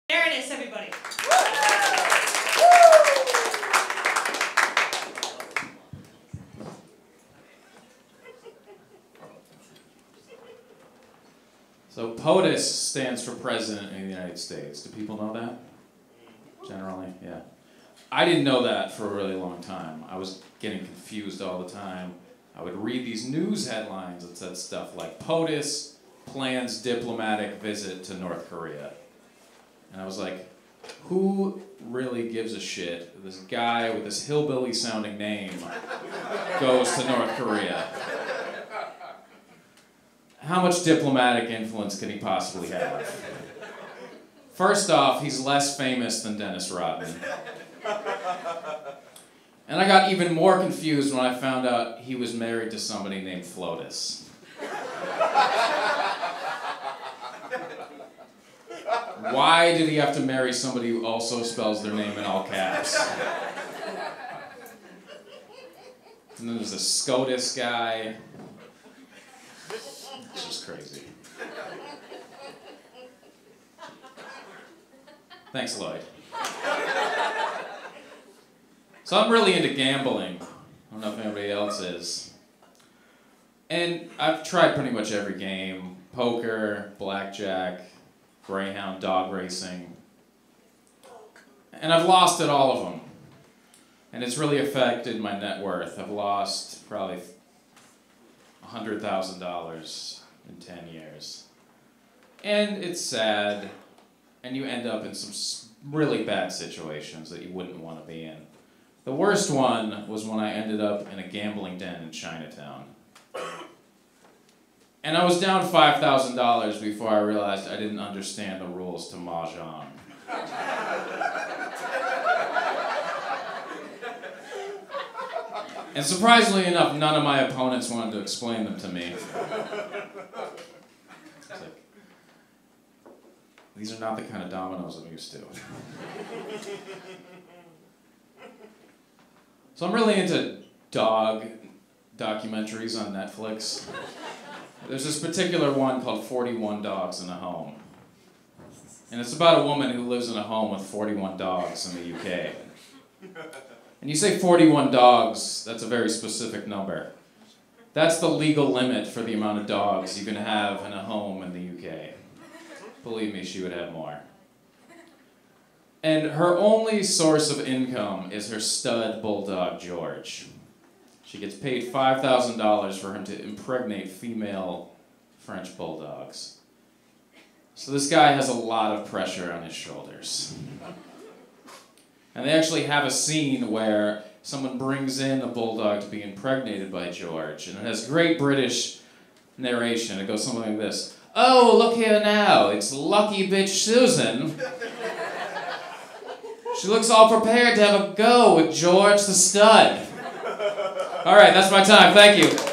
Maraniss, everybody. So POTUS stands for President in the United States. Do people know that? Generally, yeah. I didn't know that for a really long time. I was getting confused all the time. I would read these news headlines that said stuff like, POTUS plans diplomatic visit to North Korea. And I was like, who really gives a shit? This guy with this hillbilly sounding name goes to North Korea. How much diplomatic influence can he possibly have? First off, he's less famous than Dennis Rodman. And I got even more confused when I found out he was married to somebody named Flotus. Why did he have to marry somebody who also spells their name in all caps? And then there's a SCOTUS guy. It's just crazy. Thanks, Lloyd. So I'm really into gambling. I don't know if anybody else is. And I've tried pretty much every game. Poker, blackjack, greyhound dog racing. And I've lost at all of them. And it's really affected my net worth. I've lost probably $100,000 in 10 years. And it's sad. And you end up in some really bad situations that you wouldn't want to be in. The worst one was when I ended up in a gambling den in Chinatown. And I was down $5,000 before I realized I didn't understand the rules to Mahjong. And surprisingly enough, none of my opponents wanted to explain them to me. It's like, these are not the kind of dominoes I'm used to. So I'm really into dog documentaries on Netflix. There's this particular one called 41 Dogs in a Home. And it's about a woman who lives in a home with 41 dogs in the UK. And you say 41 dogs, that's a very specific number. That's the legal limit for the amount of dogs you can have in a home in the UK. Believe me, she would have more. And her only source of income is her stud bulldog, George. She gets paid $5,000 for him to impregnate female French bulldogs. So this guy has a lot of pressure on his shoulders. And they actually have a scene where someone brings in a bulldog to be impregnated by George, and it has great British narration. It goes something like this. Oh, look here now, it's lucky bitch Susan. She looks all prepared to have a go with George the stud. All right, that's my time. Thank you.